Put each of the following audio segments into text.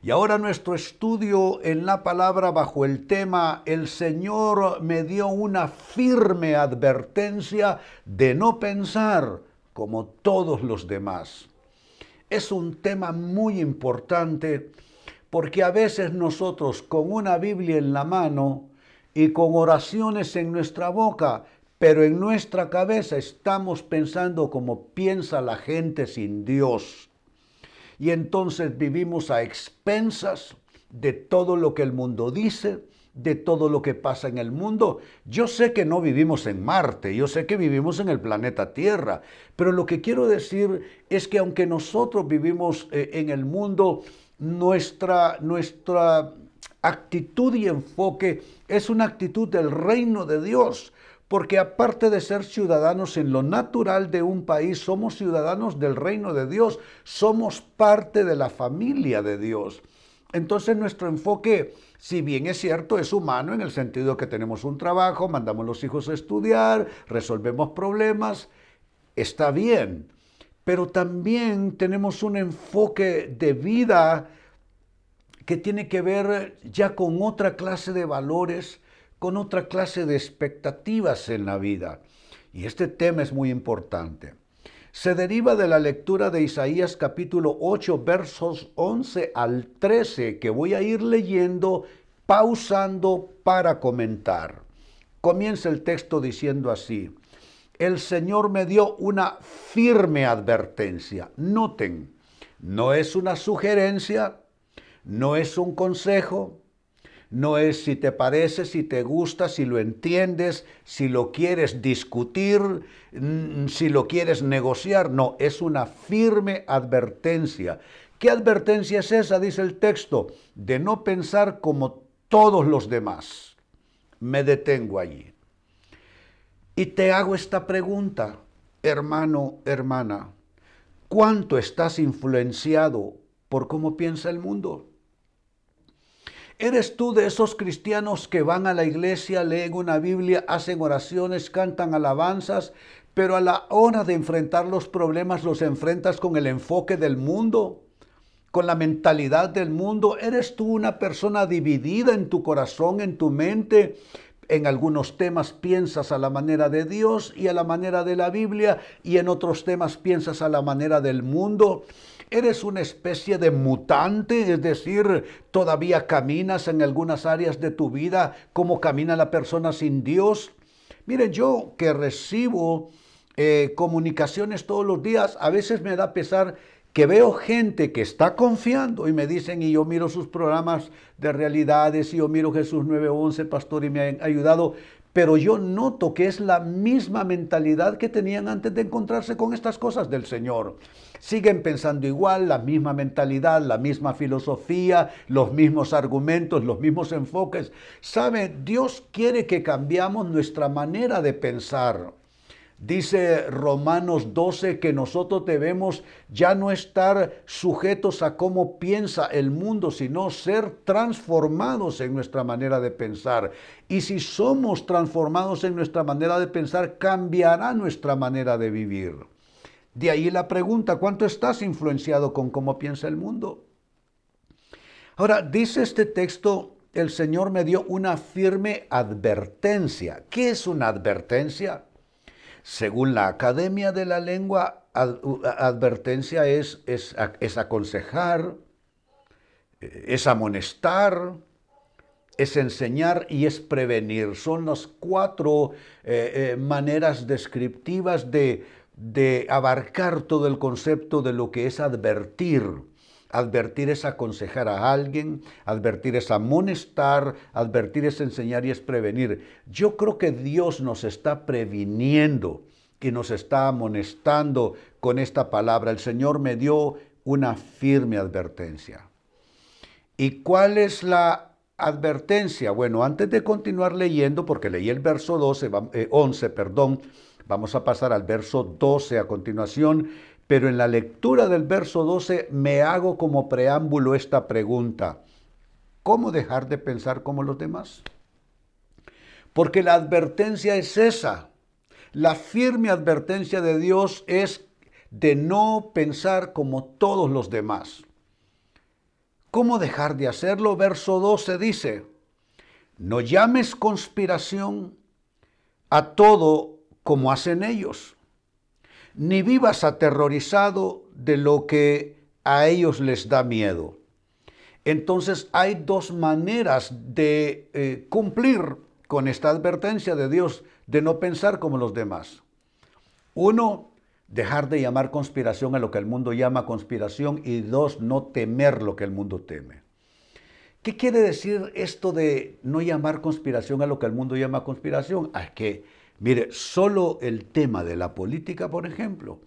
Y ahora nuestro estudio en la palabra bajo el tema "El Señor me dio una firme advertencia de no pensar como todos los demás". Es un tema muy importante porque a veces nosotros con una Biblia en la mano y con oraciones en nuestra boca, pero en nuestra cabeza estamos pensando como piensa la gente sin Dios. Y entonces vivimos a expensas de todo lo que el mundo dice, de todo lo que pasa en el mundo. Yo sé que no vivimos en Marte, yo sé que vivimos en el planeta Tierra, pero lo que quiero decir es que aunque nosotros vivimos en el mundo, nuestra actitud y enfoque es una actitud del reino de Dios. Porque aparte de ser ciudadanos en lo natural de un país, somos ciudadanos del reino de Dios, somos parte de la familia de Dios. Entonces nuestro enfoque, si bien es cierto, es humano en el sentido que tenemos un trabajo, mandamos a los hijos a estudiar, resolvemos problemas, está bien. Pero también tenemos un enfoque de vida que tiene que ver ya con otra clase de valores, con otra clase de expectativas en la vida. Y este tema es muy importante. Se deriva de la lectura de Isaías capítulo 8, versos 11 al 13, que voy a ir leyendo, pausando para comentar. Comienza el texto diciendo así: "El Señor me dio una firme advertencia". Noten, no es una sugerencia, no es un consejo, no es si te parece, si te gusta, si lo entiendes, si lo quieres discutir, si lo quieres negociar. No, es una firme advertencia. ¿Qué advertencia es esa? Dice el texto, de no pensar como todos los demás. Me detengo allí. Y te hago esta pregunta, hermano, hermana. ¿Cuánto estás influenciado por cómo piensa el mundo? ¿Eres tú de esos cristianos que van a la iglesia, leen una Biblia, hacen oraciones, cantan alabanzas, pero a la hora de enfrentar los problemas los enfrentas con el enfoque del mundo, con la mentalidad del mundo? ¿Eres tú una persona dividida en tu corazón, en tu mente? En algunos temas piensas a la manera de Dios y a la manera de la Biblia, y en otros temas piensas a la manera del mundo. ¿Eres una especie de mutante? Es decir, ¿todavía caminas en algunas áreas de tu vida como camina la persona sin Dios? Miren, yo que recibo comunicaciones todos los días, a veces me da pesar que veo gente que está confiando y me dicen, y yo miro sus programas de realidades, y yo miro Jesús 911, pastor, y me han ayudado, pero yo noto que es la misma mentalidad que tenían antes de encontrarse con estas cosas del Señor. Siguen pensando igual, la misma mentalidad, la misma filosofía, los mismos argumentos, los mismos enfoques. ¿Sabe? Dios quiere que cambiamos nuestra manera de pensar. Dice Romanos 12 que nosotros debemos ya no estar sujetos a cómo piensa el mundo, sino ser transformados en nuestra manera de pensar. Y si somos transformados en nuestra manera de pensar, cambiará nuestra manera de vivir. De ahí la pregunta, ¿cuánto estás influenciado con cómo piensa el mundo? Ahora, dice este texto, el Señor me dio una firme advertencia. ¿Qué es una advertencia? Según la Academia de la Lengua, advertencia es aconsejar, es amonestar, es enseñar y es prevenir. Son las cuatro maneras descriptivas de abarcar todo el concepto de lo que es advertir. Advertir es aconsejar a alguien, advertir es amonestar, advertir es enseñar y es prevenir. Yo creo que Dios nos está previniendo y nos está amonestando con esta palabra. El Señor me dio una firme advertencia. ¿Y cuál es la advertencia? Bueno, antes de continuar leyendo, porque leí el verso 11, vamos a pasar al verso 12 a continuación. Pero en la lectura del verso 12 me hago como preámbulo esta pregunta: ¿cómo dejar de pensar como los demás? Porque la advertencia es esa. La firme advertencia de Dios es de no pensar como todos los demás. ¿Cómo dejar de hacerlo? Verso 12 dice, no llames conspiración a todo como hacen ellos, ni vivas aterrorizado de lo que a ellos les da miedo. Entonces hay dos maneras de cumplir con esta advertencia de Dios de no pensar como los demás. Uno, dejar de llamar conspiración a lo que el mundo llama conspiración, y dos, no temer lo que el mundo teme. ¿Qué quiere decir esto de no llamar conspiración a lo que el mundo llama conspiración? Es que, mire, solo el tema de la política, por ejemplo,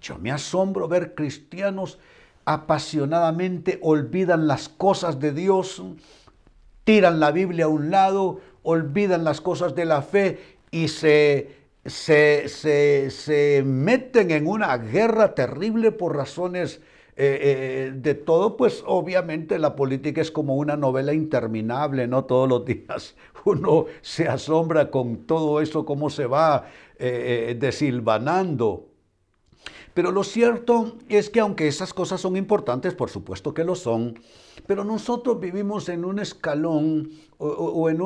yo me asombro ver cristianos apasionadamente olvidan las cosas de Dios, tiran la Biblia a un lado, olvidan las cosas de la fe y se meten en una guerra terrible por razones de todo. Pues obviamente la política es como una novela interminable, ¿no? Todos los días uno se asombra con todo eso, cómo se va desilvanando. Pero lo cierto es que aunque esas cosas son importantes, por supuesto que lo son, pero nosotros vivimos en un escalón o en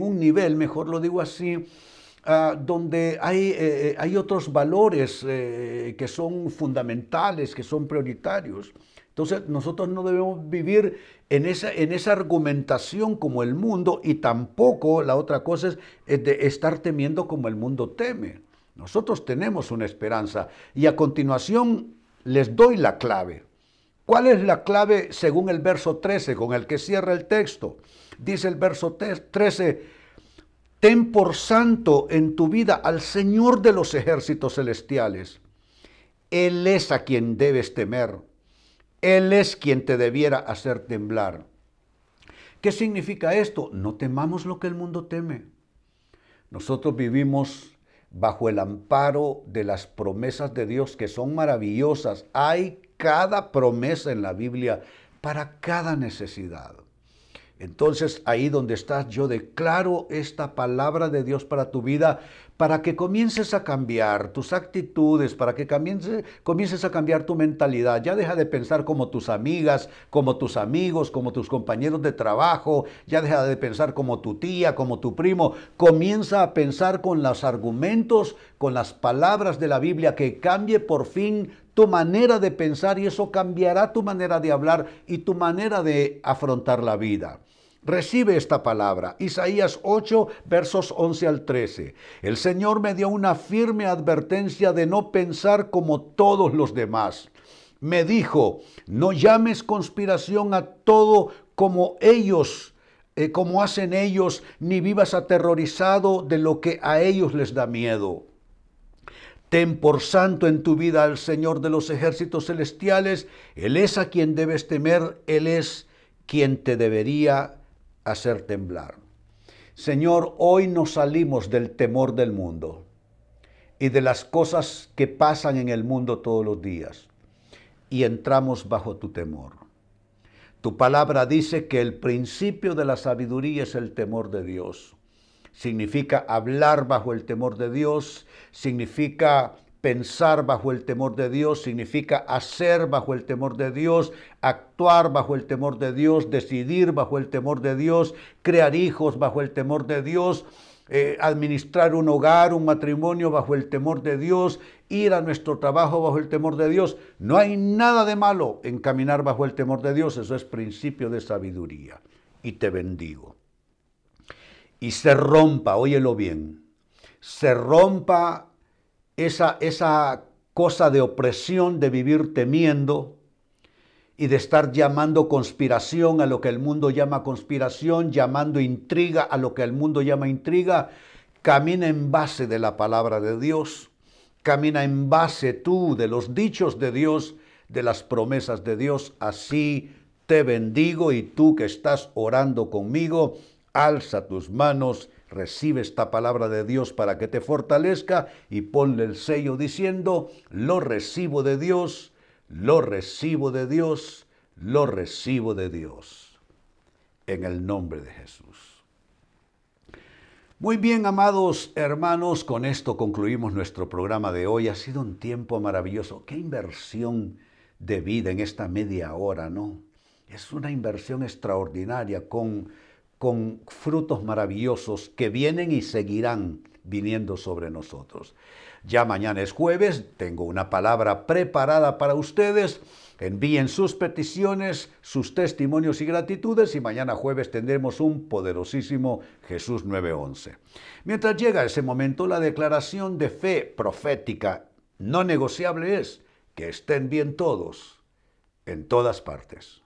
un nivel, mejor lo digo así, donde hay otros valores que son fundamentales, que son prioritarios. Entonces nosotros no debemos vivir en esa argumentación como el mundo, y tampoco la otra cosa es de estar temiendo como el mundo teme. Nosotros tenemos una esperanza, y a continuación les doy la clave. ¿Cuál es la clave según el verso 13 con el que cierra el texto? Dice el verso 13, ten por santo en tu vida al Señor de los ejércitos celestiales. Él es a quien debes temer. Él es quien te debiera hacer temblar. ¿Qué significa esto? No temamos lo que el mundo teme. Nosotros vivimos bajo el amparo de las promesas de Dios, que son maravillosas. Hay cada promesa en la Biblia para cada necesidad. Entonces, ahí donde estás, yo declaro esta palabra de Dios para tu vida, para que comiences a cambiar tus actitudes, para que comiences a cambiar tu mentalidad. Ya deja de pensar como tus amigas, como tus amigos, como tus compañeros de trabajo. Ya deja de pensar como tu tía, como tu primo. Comienza a pensar con los argumentos, con las palabras de la Biblia, que cambie por fin tu manera de pensar, y eso cambiará tu manera de hablar y tu manera de afrontar la vida. Recibe esta palabra. Isaías 8, versos 11 al 13. El Señor me dio una firme advertencia de no pensar como todos los demás. Me dijo, no llames conspiración a todo como ellos, como hacen ellos, ni vivas aterrorizado de lo que a ellos les da miedo. Ten por santo en tu vida al Señor de los ejércitos celestiales. Él es a quien debes temer. Él es quien te debería hacer temblar. Señor, hoy nos salimos del temor del mundo y de las cosas que pasan en el mundo todos los días, y entramos bajo tu temor. Tu palabra dice que el principio de la sabiduría es el temor de Dios. Significa hablar bajo el temor de Dios, significa pensar bajo el temor de Dios, significa hacer bajo el temor de Dios, actuar bajo el temor de Dios, decidir bajo el temor de Dios, crear hijos bajo el temor de Dios, administrar un hogar, un matrimonio bajo el temor de Dios, ir a nuestro trabajo bajo el temor de Dios. No hay nada de malo en caminar bajo el temor de Dios. Eso es principio de sabiduría. Y te bendigo. Y se rompa, óyelo bien, se rompa esa cosa de opresión, de vivir temiendo y de estar llamando conspiración a lo que el mundo llama conspiración, llamando intriga a lo que el mundo llama intriga. Camina en base de la palabra de Dios, camina en base tú de los dichos de Dios, de las promesas de Dios. Así te bendigo, y tú que estás orando conmigo, alza tus manos, recibe esta palabra de Dios para que te fortalezca, y ponle el sello diciendo, lo recibo de Dios, lo recibo de Dios, lo recibo de Dios. En el nombre de Jesús. Muy bien, amados hermanos, con esto concluimos nuestro programa de hoy. Ha sido un tiempo maravilloso. Qué inversión de vida en esta media hora, ¿no? Es una inversión extraordinaria con frutos maravillosos que vienen y seguirán viniendo sobre nosotros. Ya mañana es jueves, tengo una palabra preparada para ustedes. Envíen sus peticiones, sus testimonios y gratitudes y mañana jueves tendremos un poderosísimo Jesús 9:11. Mientras llega ese momento, la declaración de fe profética no negociable es que estén bien todos, en todas partes.